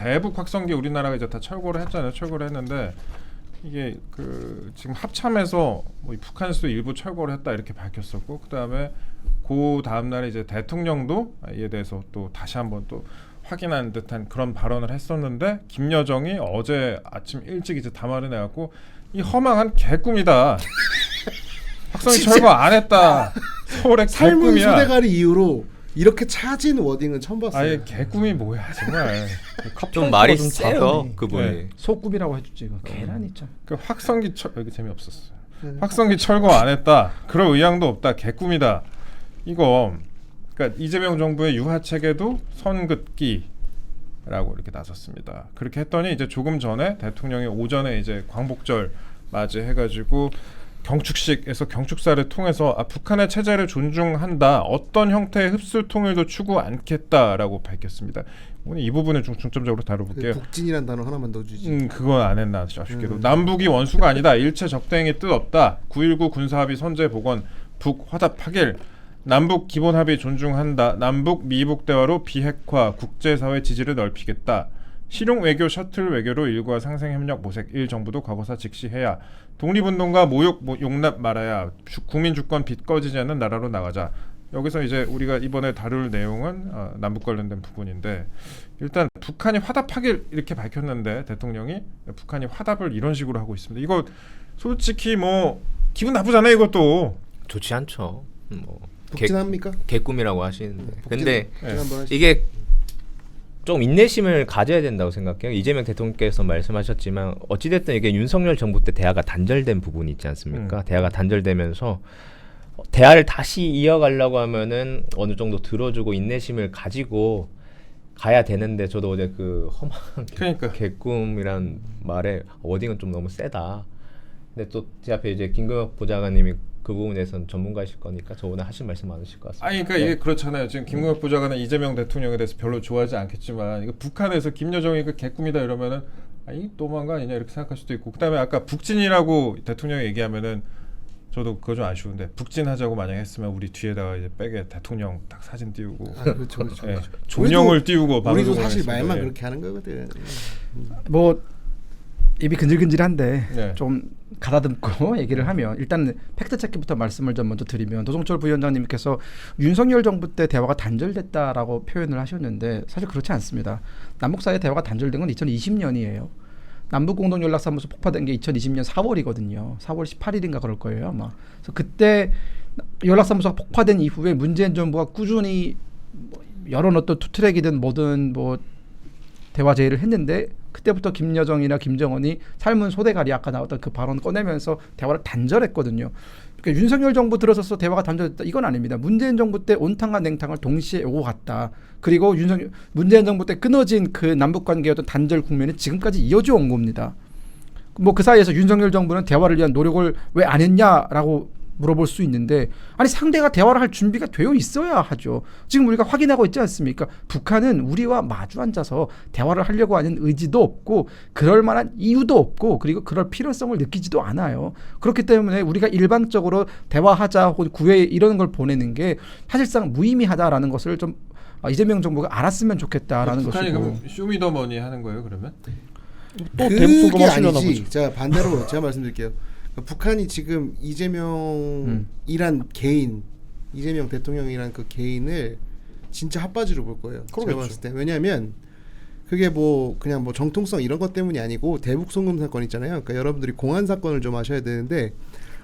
대북 확성기 우리나라가 이제 다 철거를 했잖아요. 철거를 했는데 이게 그 지금 합참에서 뭐 북한에서도 일부 철거를 했다 이렇게 밝혔었고 그다음에 그 다음 날에 이제 대통령도 이에 대해서 또 다시 한번 또 확인한 듯한 그런 발언을 했었는데 김여정이 어제 아침 일찍 이제 담화를 내갖고 이 허망한 개꿈이다. 확성기 철거 안 했다. 서울의 삶은 개꿈이야. 소대가리 이후로 이렇게 차진 워딩은 처음 봤어요. 아예 개꿈이 뭐야 정말. 좀 말이 세요 그분이. 네. 소꿈이라고 해주지. 계란이 참. 그 확성기 여기 재미없었어요. 네. 확성기 철거 안 했다. 그럴 의향도 없다. 개꿈이다. 이거 그러니까 이재명 정부의 유화 체계도 선긋기라고 이렇게 나섰습니다. 그렇게 했더니 이제 조금 전에 대통령이 오전에 이제 광복절 맞이해가지고 경축식에서 경축사를 통해서 북한의 체제를 존중한다. 어떤 형태의 흡수 통일도 추구 않겠다라고 밝혔습니다. 오늘 이 부분을 좀 중점적으로 다뤄볼게요. 북진이란 단어 하나만 넣어주지. 그건 안 했나 아쉽게도. 남북이 원수가 아니다. 일체 적대행위 뜻 없다. 9.19 군사합의 선제 복원, 북 화답 파길, 남북 기본 합의 존중한다. 남북 미북 대화로 비핵화, 국제사회 지지를 넓히겠다. 실용 외교 셔틀 외교로 일과 상생 협력 모색 1 정부도 과거사 직시해야. 독립운동가 모욕 용납 말아야. 국민 주권 빚 꺼지지 않는 나라로 나가자. 여기서 이제 우리가 이번에 다룰 내용은 남북 관련된 부분인데 일단 북한이 화답하길 이렇게 밝혔는데 대통령이 북한이 화답을 이런 식으로 하고 있습니다. 이거 솔직히 뭐 기분 나쁘잖아요. 이것도 좋지 않죠. 뭐 북진합니까? 개꿈이라고 하시는데. 근데 네. 이게 좀 인내심을 가져야 된다고 생각해요. 이재명 대통령께서 말씀하셨지만 어찌됐든 이게 윤석열 정부 때 대화가 단절된 부분이 있지 않습니까? 대화가 단절되면서 대화를 다시 이어가려고 하면은 어느 정도 들어주고 인내심을 가지고 가야 되는데 저도 어제 그 험한 그러니까. 개꿈이란 말에 워딩은 좀 너무 세다. 근데 또 제 앞에 이제 김금혁 보좌관님이 그 부분에서는 전문가이실 거니까 저 오늘 하실 말씀 많으실 것 같습니다. 아니 그러니까 이게 그렇잖아요. 지금 김금혁 보좌관은 이재명 대통령에 대해서 별로 좋아하지 않겠지만 이거 북한에서 김여정이 그 개꿈이다 이러면은 아니 또만 거 아니냐 이렇게 생각할 수도 있고 그다음에 아까 북진이라고 대통령이 얘기하면은 저도 그거 좀 아쉬운데 북진하자고 만약 했으면 우리 뒤에다가 이제 백에 대통령 딱 사진 띄우고 그렇죠. 예, 존영을 띄우고 우리도 사실 했습니다. 말만 예. 그렇게 하는 거거든. 뭐 입이 근질근질한데 네. 좀 가다듬고 얘기를 하면 일단 팩트 체크부터 말씀을 좀 먼저 드리면 노동철 부위원장님께서 윤석열 정부 때 대화가 단절됐다라고 표현을 하셨는데 사실 그렇지 않습니다. 남북 사이 대화가 단절된 건 2020년이에요. 남북 공동 연락사무소 폭파된 게 2020년 4월이거든요. 4월 18일인가 그럴 거예요, 아마. 그래서 그때 연락사무소가 폭파된 이후에 문재인 정부가 꾸준히 여러 어떤 투트랙이든 뭐든 뭐 대화 제의를 했는데 그때부터 김여정이나 김정은이 삶은 소대가리 아까 나왔던 그 발언 꺼내면서 대화를 단절했거든요. 그러니까 윤석열 정부 들어서서 대화가 단절됐다 이건 아닙니다. 문재인 정부 때 온탕과 냉탕을 동시에 오고 갔다. 그리고 문재인 정부 때 끊어진 그 남북 관계의 어떤 단절 국면이 지금까지 이어져 온 겁니다. 뭐 그 사이에서 윤석열 정부는 대화를 위한 노력을 왜 안 했냐라고 물어볼 수 있는데 아니 상대가 대화를 할 준비가 되어 있어야 하죠. 지금 우리가 확인하고 있지 않습니까? 북한은 우리와 마주 앉아서 대화를 하려고 하는 의지도 없고 그럴 만한 이유도 없고 그리고 그럴 필요성을 느끼지도 않아요. 그렇기 때문에 우리가 일방적으로 대화하자 혹은 구회 이런 걸 보내는 게 사실상 무의미하다라는 것을 좀 이재명 정부가 알았으면 좋겠다라는 북한이 것이고. 그럼 쇼미더머니 하는 거예요 그러면? 또 대북 그게 하시려나 아니지. 보죠. 자 반대로 제가 말씀드릴게요. 북한이 지금 이재명이란 개인, 이재명 대통령이란 그 개인을 진짜 핫바지로 볼 거예요. 제가 그러겠죠. 봤을 때. 왜냐하면 그게 뭐 그냥 뭐 정통성 이런 것 때문이 아니고 대북 송금 사건 있잖아요. 그러니까 여러분들이 공안 사건을 좀 아셔야 되는데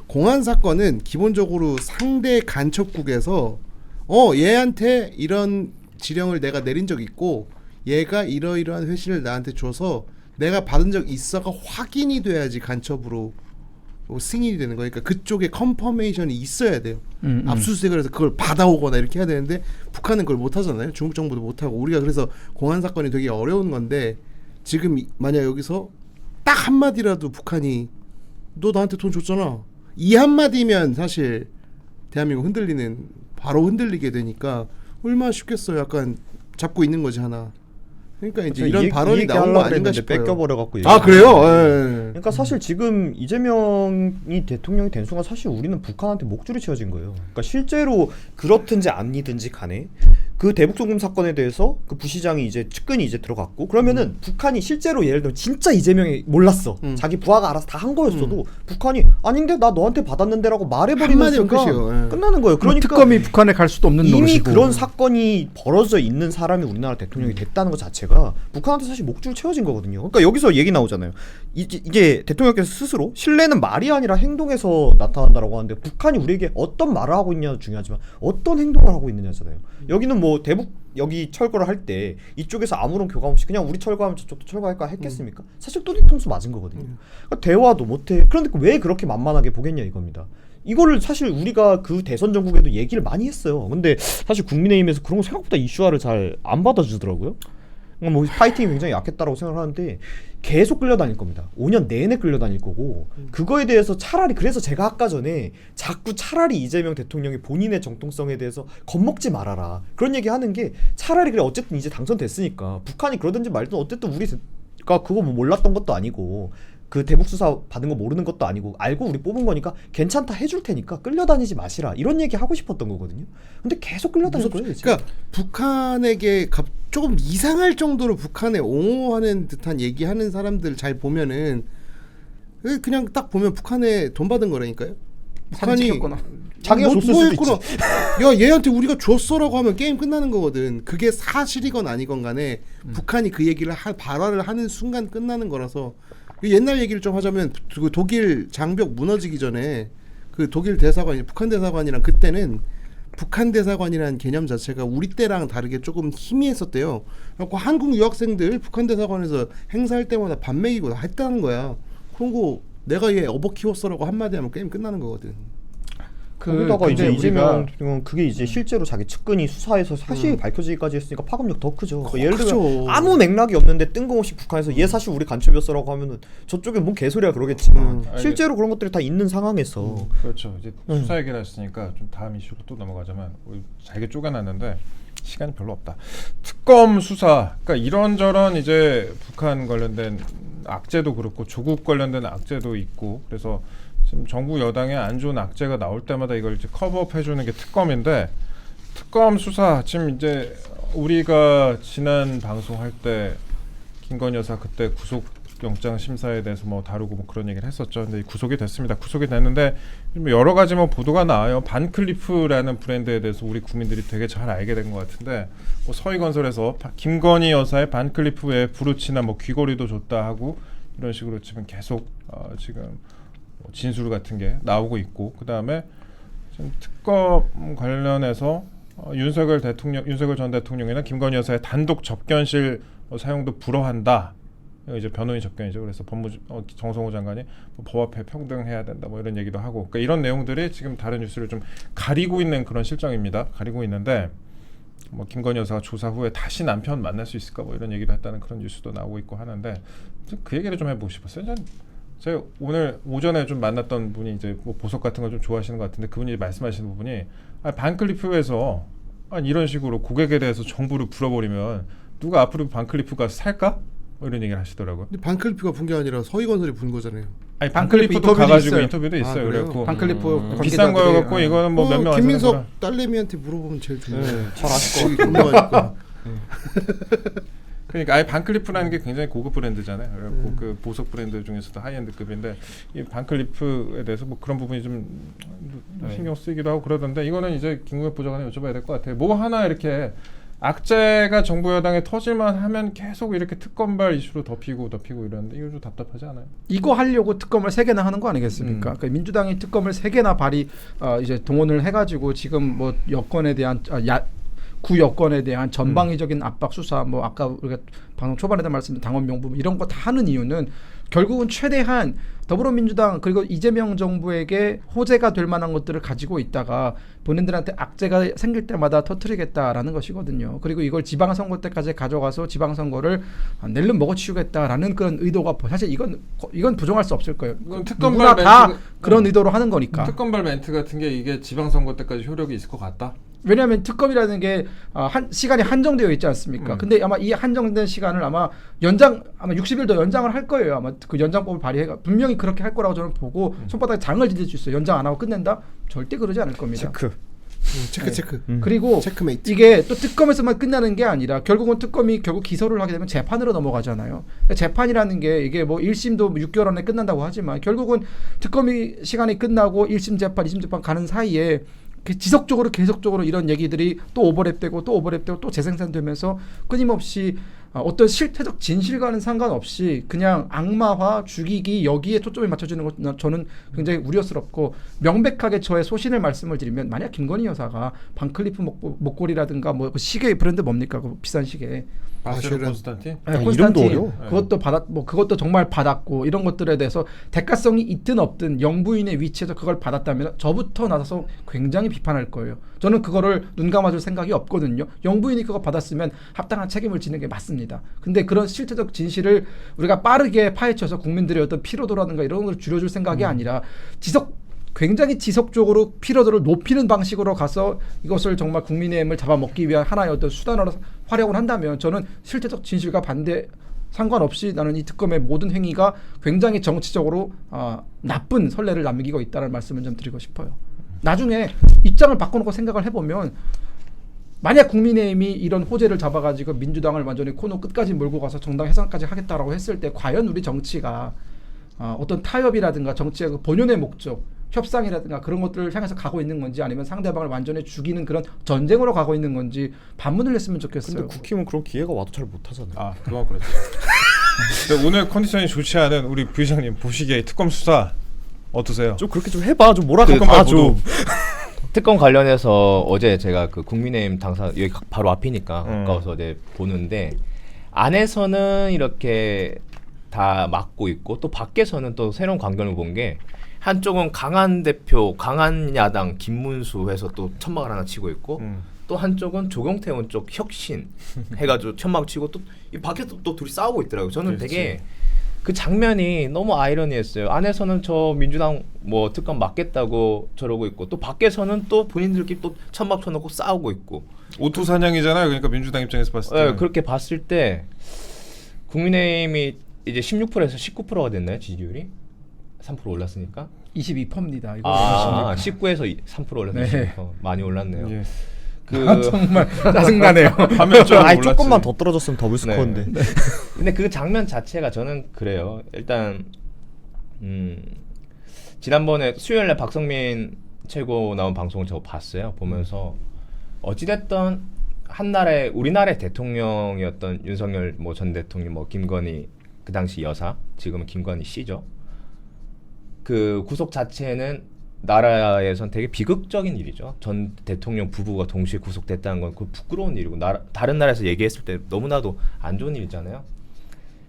공안 사건은 기본적으로 상대 간첩국에서 얘한테 이런 지령을 내가 내린 적 있고 얘가 이러이러한 회신을 나한테 줘서 내가 받은 적 있어가 확인이 돼야지 간첩으로 승인이 되는 거니까 그쪽에 컨퍼메이션이 있어야 돼요. 압수수색을 해서 그걸 받아오거나 이렇게 해야 되는데 북한은 그걸 못 하잖아요. 중국 정부도 못 하고 우리가 그래서 공안 사건이 되게 어려운 건데 지금 만약 여기서 딱 한마디라도 북한이 너 나한테 돈 줬잖아. 이 한마디면 사실 대한민국 바로 흔들리게 되니까 얼마나 쉽겠어요. 약간 잡고 있는 거지 하나. 그러니까 이제 이런 발언이 나온 거 아닌가 싶어요. 뺏겨버려갖고. 아 그래요? 예. 그러니까 사실 지금 이재명이 대통령이 된 순간 사실 우리는 북한한테 목줄이 채워진 거예요. 그러니까 실제로 그렇든지 아니든지 간에 그 대북송금 사건에 대해서 그 부시장이 이제 측근이 이제 들어갔고 그러면은 북한이 실제로 예를 들면 진짜 이재명이 몰랐어. 자기 부하가 알아서 다 한 거였어도 북한이 아닌데 나 너한테 받았는데라고 말해버리는 한마디면 순간 끝이에요. 예. 끝나는 거예요. 그러니까 특검이 북한에 갈 수도 없는 이미 노릇이고. 그런 사건이 벌어져 있는 사람이 우리나라 대통령이 됐다는 것 자체가 북한한테 사실 목줄 채워진 거거든요. 그러니까 여기서 얘기 나오잖아요. 이게 대통령께서 스스로 신뢰는 말이 아니라 행동에서 나타난다라고 하는데 북한이 우리에게 어떤 말을 하고 있냐도 중요하지만 어떤 행동을 하고 있느냐잖아요. 여기는 뭐 대북 여기 철거를 할 때 이쪽에서 아무런 교감 없이 그냥 우리 철거하면 저쪽도 철거할까 했겠습니까? 사실 또 뒤통수 맞은 거거든요. 그러니까 대화도 못해. 그런데 왜 그렇게 만만하게 보겠냐 이겁니다. 이거를 사실 우리가 그 대선 전국에도 얘기를 많이 했어요. 근데 사실 국민의힘에서 그런 거 생각보다 이슈화를 잘 안 받아주더라고요. 뭐 파이팅이 굉장히 약했다라고 생각하는데 계속 끌려다닐 겁니다. 5년 내내 끌려다닐 거고 그거에 대해서 차라리 그래서 제가 아까 전에 자꾸 차라리 이재명 대통령이 본인의 정통성에 대해서 겁먹지 말아라 그런 얘기 하는 게 차라리 그래 어쨌든 이제 당선됐으니까 북한이 그러든지 말든 어쨌든 우리가 그거 뭐 몰랐던 것도 아니고 그 대북 수사 받은 거 모르는 것도 아니고 알고 우리 뽑은 거니까 괜찮다 해줄 테니까 끌려다니지 마시라 이런 얘기 하고 싶었던 거거든요. 근데 계속 끌려다닐 거예요. 지금. 그러니까 북한에게 조금 이상할 정도로 북한에 옹호하는 듯한 얘기하는 사람들 잘 보면은 그냥 딱 보면 북한에 돈 받은 거라니까요. 북한이 자기가 줬을 수도 했구나. 야 얘한테 우리가 줬어라고 하면 게임 끝나는 거거든. 그게 사실이건 아니건 간에 북한이 그 얘기를 발화를 하는 순간 끝나는 거라서 옛날 얘기를 좀 하자면 그 독일 장벽 무너지기 전에 그 독일 대사관이 북한 대사관이랑 그때는 북한 대사관이라는 개념 자체가 우리 때랑 다르게 조금 희미했었대요. 그래서 한국 유학생들 북한 대사관에서 행사할 때마다 밥 먹이고 했다는 거야. 그런 거 내가 얘 업어 키웠어라고 한마디 하면 게임 끝나는 거거든. 거기다가 이제 근데 이재명 대통령은 그게 이제 실제로 자기 측근이 수사해서 사실이 밝혀지기까지 했으니까 파급력 더 크죠. 그러니까 예를 들면 아무 맥락이 없는데 뜬금없이 북한에서 얘 사실 우리 간첩이었어라고 하면은 저쪽에 뭔 개소리야 그러겠지만 실제로 그런 것들이 다 있는 상황에서 그렇죠. 이제 수사 얘기를 했으니까 좀 다음 이슈로 또 넘어가자면 잘게 쪼개놨는데 시간이 별로 없다. 특검 수사, 그러니까 이런저런 이제 북한 관련된 악재도 그렇고 조국 관련된 악재도 있고 그래서 지금 정부 여당의 안 좋은 악재가 나올 때마다 이걸 이제 커버업 해주는 게 특검인데 특검 수사 지금 이제 우리가 지난 방송할 때 김건희 여사 그때 구속영장 심사에 대해서 뭐 다루고 뭐 그런 얘기를 했었죠. 근데 구속이 됐습니다. 구속이 됐는데 여러 가지 뭐 보도가 나와요. 반클리프라는 브랜드에 대해서 우리 국민들이 되게 잘 알게 된 것 같은데 뭐 서희건설에서 김건희 여사의 반클리프 외에 브루치나 뭐 귀걸이도 줬다 하고 이런 식으로 지금 계속 지금 진술 같은 게 나오고 있고 그 다음에 지금 특검 관련해서 윤석열 전 대통령이나 김건희 여사의 단독 접견실 사용도 불허한다. 이제 변호인 접견이죠. 그래서 정성호 장관이 뭐 법 앞에 평등해야 된다. 뭐 이런 얘기도 하고 그러니까 이런 내용들이 지금 다른 뉴스를 좀 가리고 있는 그런 실정입니다. 가리고 있는데 뭐 김건희 여사가 조사 후에 다시 남편 만날 수 있을까 뭐 이런 얘기를 했다는 그런 뉴스도 나오고 있고 하는데 그 얘기를 좀 해보고 싶었어요. 제가 오늘 오전에 좀 만났던 분이 이제 뭐 보석 같은 걸 좀 좋아하시는 것 같은데 그분이 말씀하시는 부분이 반클리프에서 이런 식으로 고객에 대해서 정보를 불어버리면 누가 앞으로 반클리프가 살까? 뭐 이런 얘기를 하시더라고요. 근데 반클리프가 분 게 아니라 서희건설이 분 거잖아요. 아니 반클리프도 가가지고 인터뷰도 있어요. 그래요? 그래갖고 반클리프 비싼 거여갖고 이거는 뭐 몇 명 안 사는 거라. 김민석 딸내미한테 물어보면 제일 중요해. 잘 아실 것 같아요. 그러니까 아예 반클리프라는 게 굉장히 고급 브랜드잖아요. 그래갖고 그 보석 브랜드 중에서도 하이엔드급인데 이 반클리프에 대해서 뭐 그런 부분이 좀 신경 쓰이기도 하고 그러던데 이거는 이제 김국엽 보좌관에 여쭤봐야 될 것 같아요. 뭐 하나 이렇게 악재가 정부 여당에 터질만 하면 계속 이렇게 특검발 이슈로 덮이고 이러는데 이거 좀 답답하지 않아요? 이거 하려고 특검을 3개나 하는 거 아니겠습니까? 그러니까 민주당이 특검을 3개나 이제 동원을 해가지고 지금 뭐 여권에 대한 구 여권에 대한 전방위적인 압박 수사 뭐 아까 우리가 방송 초반에도 말씀드린 당원 명부 이런 거 다 하는 이유는 결국은 최대한 더불어민주당 그리고 이재명 정부에게 호재가 될 만한 것들을 가지고 있다가 본인들한테 악재가 생길 때마다 터뜨리겠다라는 것이거든요. 그리고 이걸 지방선거 때까지 가져가서 지방선거를 낼름 먹어치우겠다라는 그런 의도가 사실 이건 부정할 수 없을 거예요. 누구나 다 그런 의도로 하는 거니까. 특검발 멘트 같은 게 이게 지방선거 때까지 효력이 있을 것 같다? 왜냐하면 특검이라는 게 시간이 한정되어 있지 않습니까? 근데 아마 이 한정된 시간을 아마 60일 더 연장을 할 거예요. 아마 그 연장법을 발의해가 분명히 그렇게 할 거라고 저는 보고 손바닥에 장을 지질 수 있어요. 연장 안 하고 끝낸다? 절대 그러지 않을 겁니다. 체크. 체크. 그리고 체크메이트. 이게 또 특검에서만 끝나는 게 아니라 결국은 특검이 결국 기소를 하게 되면 재판으로 넘어가잖아요. 근데 재판이라는 게 이게 뭐 1심도 6개월 안에 끝난다고 하지만 결국은 특검이 시간이 끝나고 1심 재판, 2심 재판 가는 사이에 지속적으로 계속적으로 이런 얘기들이 또 오버랩되고 또 오버랩되고 또 재생산되면서 끊임없이 어떤 실태적 진실과는 상관없이 그냥 악마화, 죽이기 여기에 초점이 맞춰지는 것 저는 굉장히 우려스럽고 명백하게 저의 소신을 말씀을 드리면 만약 김건희 여사가 반클리프 목걸이라든가 뭐 시계 브랜드 뭡니까 그 비싼 시계 바쉐르 콘스탄틴? 이름도 어려워. 그것도 그것도 정말 받았고 이런 것들에 대해서 대가성이 있든 없든 영부인의 위치에서 그걸 받았다면 저부터 나서서 굉장히 비판할 거예요. 저는 그거를 눈 감아줄 생각이 없거든요. 영부인이 그거 받았으면 합당한 책임을 지는 게 맞습니다. 근데 그런 실체적 진실을 우리가 빠르게 파헤쳐서 국민들의 어떤 피로도라든가 이런 걸 줄여줄 생각이 아니라 굉장히 지속적으로 피로도를 높이는 방식으로 가서 이것을 정말 국민의힘을 잡아먹기 위한 하나의 어떤 수단으로 활용을 한다면 저는 실제적 진실과 반대 상관없이 나는 이 특검의 모든 행위가 굉장히 정치적으로 나쁜 선례를 남기고 있다는 말씀을 좀 드리고 싶어요. 나중에 입장을 바꿔놓고 생각을 해보면 만약 국민의힘이 이런 호재를 잡아가지고 민주당을 완전히 코너 끝까지 몰고 가서 정당 해산까지 하겠다라고 했을 때 과연 우리 정치가 어떤 타협이라든가 정치의 그 본연의 목적 협상이라든가 그런 것들을 향해서 가고 있는 건지 아니면 상대방을 완전히 죽이는 그런 전쟁으로 가고 있는 건지 반문을 했으면 좋겠어요. 근데 국힘은 그런 기회가 와도 잘 못하잖아요. 아, 그건 그렇죠. 근데 오늘 컨디션이 좋지 않은 우리 부의장님 보시기에 특검 수사 어떠세요? 좀 그렇게 좀 해봐. 좀 뭐라 특검 해봐. 보도. 좀. 특검 관련해서 어제 제가 그 국민의힘 당사 여기 바로 앞이니까 가까워서 어제 보는데 안에서는 이렇게 다 막고 있고 또 밖에서는 또 새로운 광경을 본 게 한쪽은 강한 대표, 강한 야당 김문수 해서 또 천막을 하나 치고 있고 또 한쪽은 조경태 쪽 혁신 해가지고 천막 치고 또 이 밖에서 또 둘이 싸우고 있더라고요. 저는 그렇지. 되게 그 장면이 너무 아이러니했어요. 안에서는 저 민주당 뭐 특검 막겠다고 저러고 있고 또 밖에서는 또 본인들끼리 또 천막 쳐놓고 싸우고 있고 오토 사냥이잖아요. 그러니까 민주당 입장에서 봤을 때. 네, 그렇게 봤을 때 국민의힘이 이제 16%에서 19%가 됐나요? 지지율이? 3% 올랐으니까? 22%입니다. 이거 아, 19에서 3% 올랐으니까 네. 많이 올랐네요. 예. 정말 짜증나네요. 화면 좀 아이 올랐지. 조금만 더 떨어졌으면 더블 스코어인데. 근데 그 장면 자체가 저는 그래요. 일단 지난번에 수요일날 박성민 최고 나온 방송을 저 봤어요. 보면서 어찌됐든 한나라의 우리나라의 대통령이었던 윤석열 뭐 전 대통령 뭐 김건희 그 당시 여사 지금은 김건희 씨죠. 그 구속 자체는 나라에선 되게 비극적인 일이죠. 전 대통령 부부가 동시에 구속됐다는 건 그 부끄러운 일이고 다른 나라에서 얘기했을 때 너무나도 안 좋은 일이잖아요.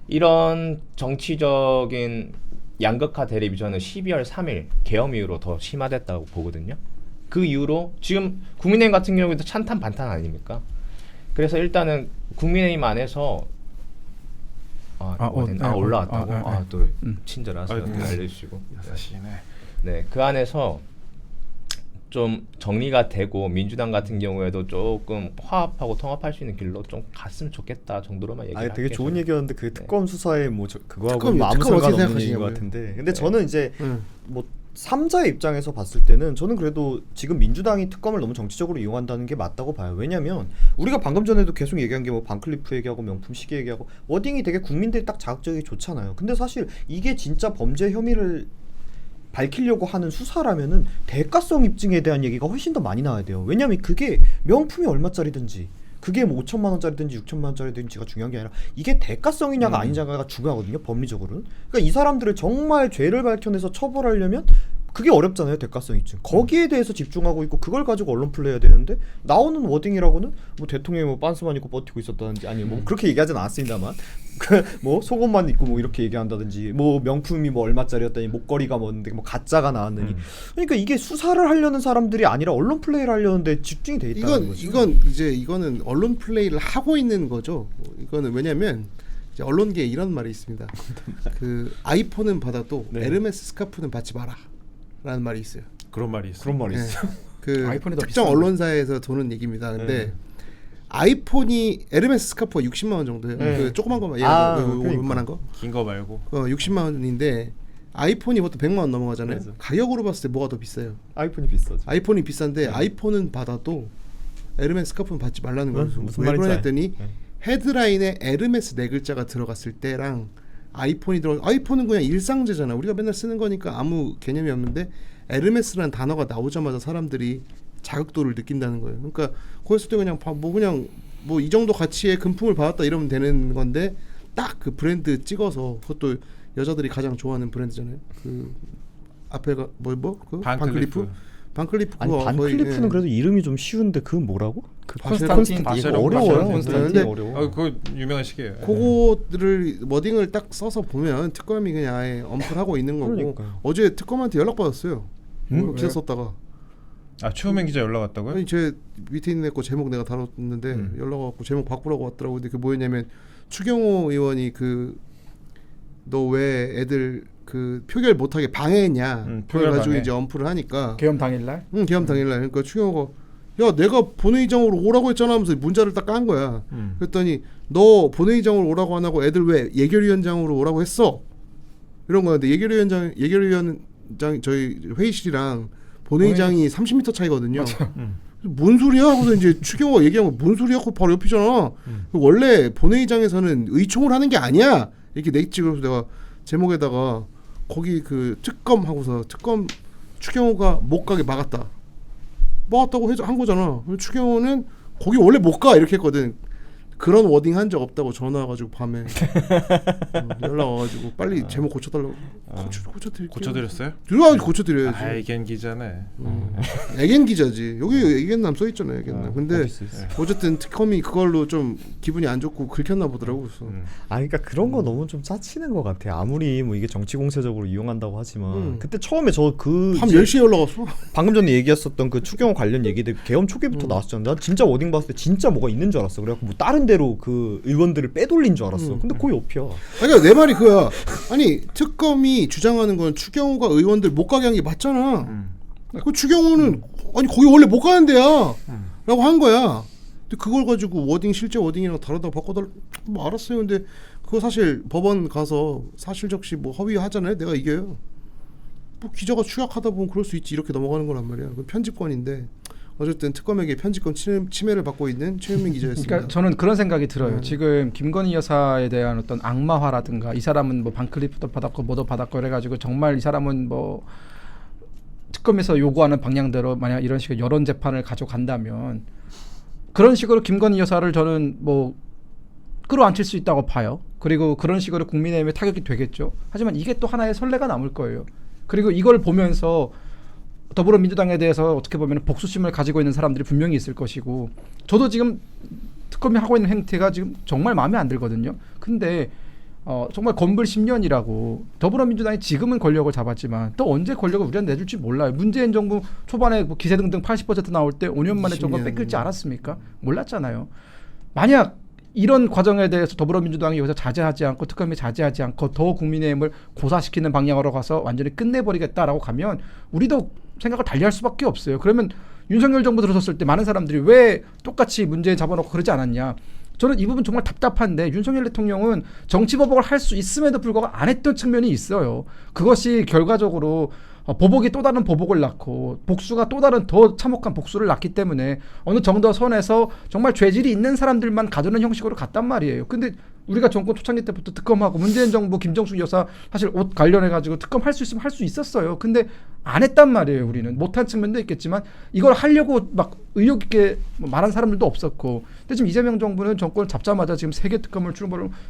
이런 정치적인 양극화 대립이 저는 12월 3일 계엄 이후로 더 심화됐다고 보거든요. 그 이후로 지금 국민의힘 같은 경우에도 찬탄 반탄 아닙니까? 그래서 일단은 국민의힘 안에서 올라왔다고? 또 친절하세요. 아이고. 알려주시고. 야사시네. 네, 그 안에서 좀 정리가 되고 민주당 같은 경우에도 조금 화합하고 통합할 수 있는 길로 좀 갔으면 좋겠다 정도로만 얘기를 되게 할게요. 좋은 얘기였는데 그 특검 수사에 뭐 그거하고 특검, 뭐 아무 특검 어떻게 상관없는 얘기인 것 생각하시냐고요? 같은데. 근데 저는 이제 응. 뭐 3자의 입장에서 봤을 때는 저는 그래도 지금 민주당이 특검을 너무 정치적으로 이용한다는 게 맞다고 봐요. 왜냐면 우리가 방금 전에도 계속 얘기한 게 뭐 반클리프 얘기하고 명품 시계 얘기하고 워딩이 되게 국민들이 딱 자극적이게 좋잖아요. 근데 사실 이게 진짜 범죄 혐의를 밝히려고 하는 수사라면은 대가성 입증에 대한 얘기가 훨씬 더 많이 나와야 돼요. 왜냐면 그게 명품이 얼마짜리든지 그게 뭐 5천만 원짜리든지 6천만 원짜리든지가 중요한 게 아니라 이게 대가성이냐가 아니냐가 중요하거든요. 법리적으로는. 그러니까 이 사람들을 정말 죄를 밝혀내서 처벌하려면 그게 어렵잖아요. 대가성 입증. 거기에 대해서 집중하고 있고 그걸 가지고 언론 플레이해야 되는데 나오는 워딩이라고는 뭐 대통령이 뭐 빤스만 입고 버티고 있었다든지 아니 뭐 그렇게 얘기하진 않았습니다만 그 뭐 속옷만 입고 뭐 이렇게 얘기한다든지 뭐 명품이 뭐 얼마짜리였다니 목걸이가 뭐였는데 뭐 가짜가 나왔느니 그러니까 이게 수사를 하려는 사람들이 아니라 언론 플레이를 하려는데 집중이 돼 있다는 거죠. 이거는 언론 플레이를 하고 있는 거죠. 이거는 왜냐면 이제 언론계에 이런 말이 있습니다. 그 아이폰은 받아도 네. 에르메스 스카프는 받지 마라. 라는 말이 있어요. 그런 말이 있어. 그런 말이 네. 있어요. 그 아이폰이 더 특정 비싼데. 언론사에서 도는 얘기입니다. 근데 네. 아이폰이 에르메스 스카프가 60만 원 정도예요. 네. 그 조그만 거만 아, 그러니까. 그러니까. 웬만한 거. 긴 거 말고. 60만 원인데 아이폰이 보통 100만 원 넘어가잖아요. 맞아. 가격으로 봤을 때 뭐가 더 비싸요? 아이폰이 비싸죠. 아이폰이 비싼데 아이폰은 받아도 에르메스 스카프는 받지 말라는 거예요. 무슨 왜 말인지 그러냐더니 알- 헤드라인에 에르메스 네 글자가 들어갔을 때랑 아이폰이 아이폰은 그냥 일상재잖아. 우리가 맨날 쓰는 거니까 아무 개념이 없는데 에르메스라는 단어가 나오자마자 사람들이 자극도를 느낀다는 거예요. 그러니까 거기서 때 그냥 뭐 이 정도 가치의 금품을 받았다 이러면 되는 건데 딱 그 브랜드 찍어서 그것도 여자들이 가장 좋아하는 브랜드잖아요. 그 앞에가 그 반클리프. 반클리프 아니 그거 반클리프는 거의, 그래도 이름이 좀 쉬운데 그그건 뭐라고? 그 콘스탄틴 바쉐로, 어려워요. 콘스탄틴. 근데 어려워. 그거 유명한 시계예요. 그거들을 워딩을 딱 써서 보면 특검이 그냥 아예 엄플하고 있는 거고 그러니까요. 어제 특검한테 연락 받았어요. 기사 썼다가 아 최우명 기자 연락 왔다고요? 아니 제 밑에 있는 애 거 제목 내가 다뤘는데 연락 왔고 제목 바꾸라고 왔더라고. 근데 그 뭐였냐면 추경호 의원이 그 너 왜 애들 그 표결 못하게 방해했냐 그걸 표결 가지고 방해. 이제 엄플을 하니까 계엄 당일날 계엄 당일날 그러니까 추경호가 야 내가 본회의장으로 오라고 했잖아 하면서 문자를 딱 깐 거야. 그랬더니 너 본회의장으로 오라고 안 하고 애들 왜 예결위원장으로 오라고 했어? 이런 거였는데 예결위원장 저희 회의실이랑 본회의장이 30m 차이거든요. 뭔 소리야? 하고서 이제 추경호가 얘기한 거 뭔 소리야? 하고 바로 옆이잖아. 원래 본회의장에서는 의총을 하는 게 아니야. 이렇게 냈지. 그래서 내가 제목에다가 거기 그 특검 하고서 특검 추경호가 못 가게 막았다고 한 거잖아. 추경호는 거기 원래 못 가 이렇게 했거든. 그런 워딩 한 적 없다고 전화 와가지고 밤에 연락 와가지고 빨리 제목 고쳐달라고 고쳐드릴게요. 고쳐드렸어요? 들어가서 고쳐드려야지. 아이겐 기자네. 애겐 기자지. 여기 애겐남 써 있잖아요. 애겐남. 근데 어디 있어? 어쨌든 특검이 그걸로 좀 기분이 안 좋고 긁혔나 보더라고. 그래서 아 그러니까 그런 거 너무 좀 짜치는 것 같아. 아무리 뭐 이게 정치 공세적으로 이용한다고 하지만 그때 처음에 저그 밤 10시에 연락 왔어. 방금 전에 얘기했었던 그 추경호 관련 얘기들 계엄 초기부터 나왔었잖아. 난 진짜 워딩 봤을 때 진짜 뭐가 있는 줄 알았어. 그래갖고 뭐 다른 데로 그 의원들을 빼돌린 줄 알았어. 근데 거의 옆이야. 그러니까 내 말이 그야. 아니 특검이 주장하는 건 추경호가 의원들 못 가게 한 게 맞잖아. 그 추경호는 아니 거기 원래 못 가는 데야. 라고 한 거야. 근데 그걸 가지고 워딩 실제 워딩이랑 다르다고 바꿔달라. 뭐 알았어요. 근데 그거 사실 법원 가서 사실적시 뭐 허위하잖아요. 내가 이겨요. 뭐 기자가 추약하다 보면 그럴 수 있지. 이렇게 넘어가는 거란 말이야. 그건 편집권인데 어쨌든 특검에게 편집권 침해를 받고 있는 최윤민 기자였습니다. 그러니까 저는 그런 생각이 들어요. 지금 김건희 여사에 대한 어떤 악마화라든가 이 사람은 뭐 반클리프도 받았고 뭐도 받았고 그래가지고 정말 이 사람은 뭐 특검에서 요구하는 방향대로 만약 이런 식의 여론 재판을 가져간다면 그런 식으로 김건희 여사를 저는 뭐 끌어안칠 수 있다고 봐요. 그리고 그런 식으로 국민의힘에 타격이 되겠죠. 하지만 이게 또 하나의 선례가 남을 거예요. 그리고 이걸 보면서 더불어민주당에 대해서 어떻게 보면 복수심을 가지고 있는 사람들이 분명히 있을 것이고 저도 지금 특검이 하고 있는 행태가 지금 정말 마음에 안 들거든요. 근데 정말 건불 10년이라고 더불어민주당이 지금은 권력을 잡았지만 또 언제 권력을 우리한테 내줄지 몰라요. 문재인 정부 초반에 뭐 기세등등 80% 나올 때 5년 만에 정권 뺏길지 알았습니까? 몰랐잖아요. 만약 이런 과정에 대해서 더불어민주당이 여기서 자제하지 않고 특검이 자제하지 않고 더 국민의힘을 고사시키는 방향으로 가서 완전히 끝내버리겠다라고 가면 우리도 생각을 달리할 수밖에 없어요. 그러면 윤석열 정부 들어섰을 때 많은 사람들이 왜 똑같이 문재인 잡아놓고 그러지 않았냐. 저는 이 부분 정말 답답한데 윤석열 대통령은 정치보복을 할 수 있음에도 불구하고 안 했던 측면이 있어요. 그것이 결과적으로 보복이 또 다른 보복을 낳고 복수가 또 다른 더 참혹한 복수를 낳기 때문에 어느 정도 선에서 정말 죄질이 있는 사람들만 가두는 형식으로 갔단 말이에요. 근데 우리가 정권 초창기 때부터 특검하고 문재인 정부 김정숙 여사 사실 옷 관련해가지고 특검 할 수 있으면 할 수 있었어요. 근데 안 했단 말이에요. 우리는 못한 측면도 있겠지만 이걸 하려고 막 의욕 있게 말한 사람들도 없었고 근데 지금 이재명 정부는 정권을 잡자마자 지금 세계 특검을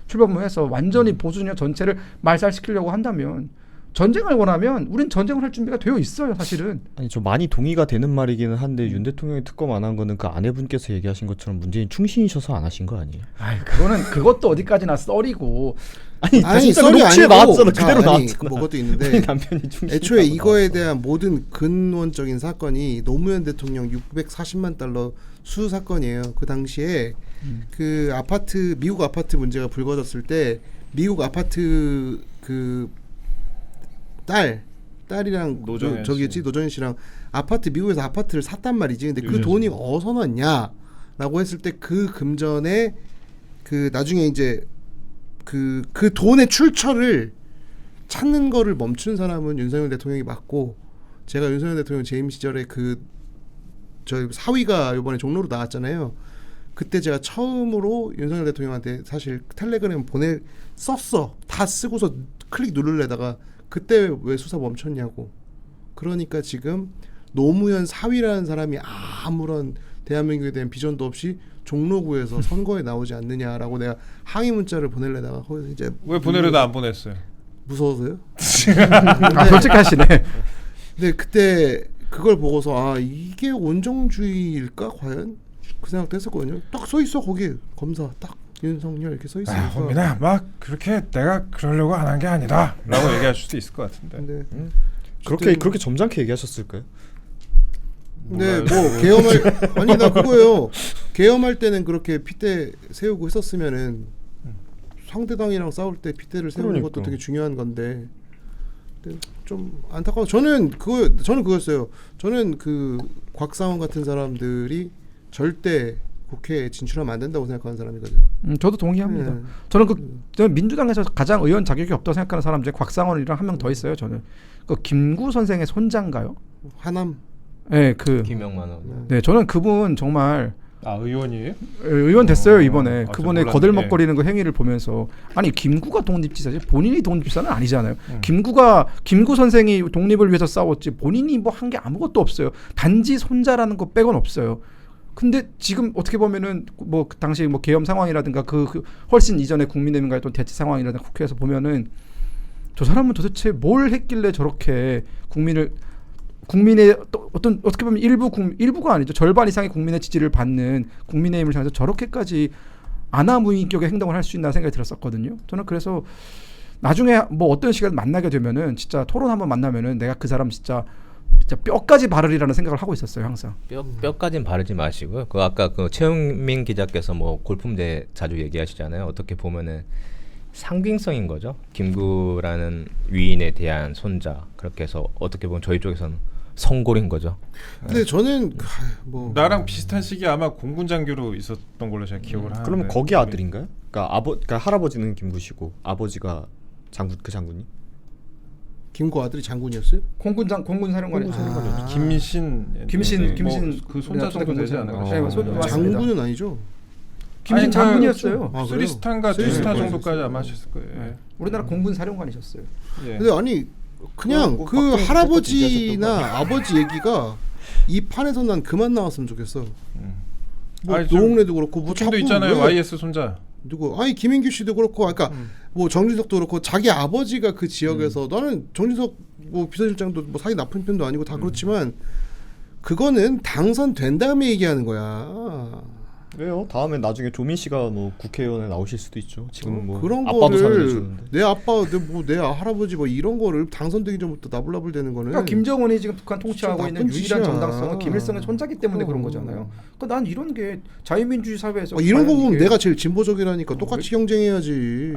출범해서 완전히 보수진영 전체를 말살시키려고 한다면 전쟁을 원하면 우린 전쟁을 할 준비가 되어 있어요. 사실은. 아니 저 많이 동의가 되는 말이기는 한데 윤 대통령이 특검 안 한 거는 그 아내분께서 얘기하신 것처럼 문재인 충신이셔서 안 하신 거 아니에요? 그것도 어디까지나 썰이고 아니 진짜 썰이 녹취에 아니고, 나왔잖아. 자, 그대로 아니, 나왔잖아. 그것도 있는데 남편이 충신. 애초에 이거에 대한 모든 근원적인 사건이 노무현 대통령 640만 달러 수수 사건이에요. 그 당시에 그 아파트 미국 아파트 문제가 불거졌을 때 미국 아파트 그 딸이랑 노정현 저기였지 노정현 씨랑 아파트 미국에서 아파트를 샀단 말이지. 근데 그 돈이 어디서 났냐라고 했을 때 그 금전에 그 나중에 이제 그 돈의 출처를 찾는 거를 멈춘 사람은 윤석열 대통령이 맞고 제가 윤석열 대통령 재임 시절에 저희 사위가 이번에 종로로 나왔잖아요. 그때 제가 처음으로 윤석열 대통령한테 사실 텔레그램 썼어. 다 쓰고서 클릭 누르려다가 그때 왜 수사 멈췄냐고. 그러니까 지금 노무현 사위라는 사람이 아무런 대한민국에 대한 비전도 없이 종로구에서 선거에 나오지 않느냐라고 내가 항의 문자를 보내려다가 거기서 이제 왜 보내려다 안 보냈어요? 무서워서요? 아, 솔직하시네. 근데 그때 그걸 보고서 아 이게 원정주의일까 과연 그 생각도 했었거든요. 딱 써 있어 거기 검사 딱 윤석열 이렇게 써 있으니까. 호민아 막 그렇게 내가 그러려고 안 한 게 아니다라고 얘기할 수도 있을 것 같은데. 근데 그렇게 점잖게 얘기하셨을까요? 네, 뭐 계엄할 아니 나 그거예요. 계엄할 때는 그렇게 핏대 세우고 했었으면은 상대당이랑 싸울 때 핏대를 세우는 그러니까. 것도 되게 중요한 건데 근데 좀 안타까워. 저는 그거였어요. 저는 그 곽상원 같은 사람들이 절대 국회에 진출하면 안 된다고 생각하는 사람이거든요. 저도 동의합니다. 저는 민주당에서 가장 의원 자격이 없다고 생각하는 사람 중에 곽상원이랑 한 명 더 있어요. 저는 그 김구 선생의 손자인가요? 하남. 네, 김영만 의원. 네, 저는 그분 정말 의원이에요? 의원 됐어요 이번에. 저 그분의 몰랐네. 거들먹거리는 그 행위를 보면서 아니 김구가 독립지사지 본인이 독립지사는 아니잖아요. 김구 선생이 독립을 위해서 싸웠지 본인이 뭐 한 게 아무것도 없어요. 단지 손자라는 거 빼곤 없어요. 근데 지금 어떻게 보면은 뭐 그 당시 뭐 계엄 상황이라든가 그 훨씬 이전에 국민의힘과의 또 대치 상황이라든가 국회에서 보면은 저 사람은 도대체 뭘 했길래 저렇게 국민의 또 어떻게 보면 일부가 아니죠. 절반 이상의 국민의 지지를 받는 국민의힘을 향해서 저렇게까지 아나무인격의 행동을 할 수 있나 생각이 들었었거든요. 저는 그래서 나중에 뭐 어떤 시간 만나게 되면은 진짜 토론 한번 만나면은 내가 그 사람 진짜 뼈까지 바르리라는 생각을 하고 있었어요 항상. 뼈까진 바르지 마시고요. 그 아까 그 최영민 기자께서 뭐 골품대 자주 얘기하시잖아요. 어떻게 보면은 상징성인 거죠. 김구라는 위인에 대한 손자. 그렇게 해서 어떻게 보면 저희 쪽에서는 성골인 거죠. 근데 저는 뭐 나랑 비슷한 시기 아마 공군 장교로 있었던 걸로 제가 기억을 하는데. 그러면 거기 아들인가요? 그러니까 할아버지는 김구시고 아버지가 장군이? 김구 아들이 장군이었어요? 공군 사령관이 김신 그 손자 정도 되지 않을까? 네, 맞습니다. 장군은 아니죠. 김신 아니, 장군이었어요. 아, 그래요? 쓰리스탄과 쓰리스탄 투스탄 거였어요. 정도까지 아마 하셨을 거예요. 네. 우리나라 공군 사령관이셨어요. 예. 근데 아니 그냥 뭐 그 박정희 할아버지나 아버지 얘기가 이 판에서 난 그만 나왔으면 좋겠어. 뭐 아니, 노웅래도 그렇고 뭐 부친도 자꾸 있잖아요. 왜 YS 손자. 누구? 아니 김인규 씨도 그렇고, 그러니까 뭐 정진석도 그렇고 자기 아버지가 그 지역에서 나는 정진석 뭐 비서실장도 뭐 사이 나쁜 편도 아니고 다 그렇지만 그거는 당선된 다음에 얘기하는 거야. 왜요? 다음에 나중에 조민 씨가 뭐 국회의원에 나오실 수도 있죠. 지금 뭐 그런 아빠도 거를 살려주는데. 내 아빠, 내 할아버지 뭐 이런 거를 당선되기 전부터 나불나불 되는 거는. 그러니까 김정은이 지금 북한 통치하고 진짜 있는 나쁜 유일한 짓이야. 정당성은 김일성의 손자기 때문에 그런 거잖아요. 그러니까 난 이런 게 자유민주주의 사회에서 이런 거 과연 보면 이게 내가 제일 진보적이라니까 똑같이 경쟁해야지.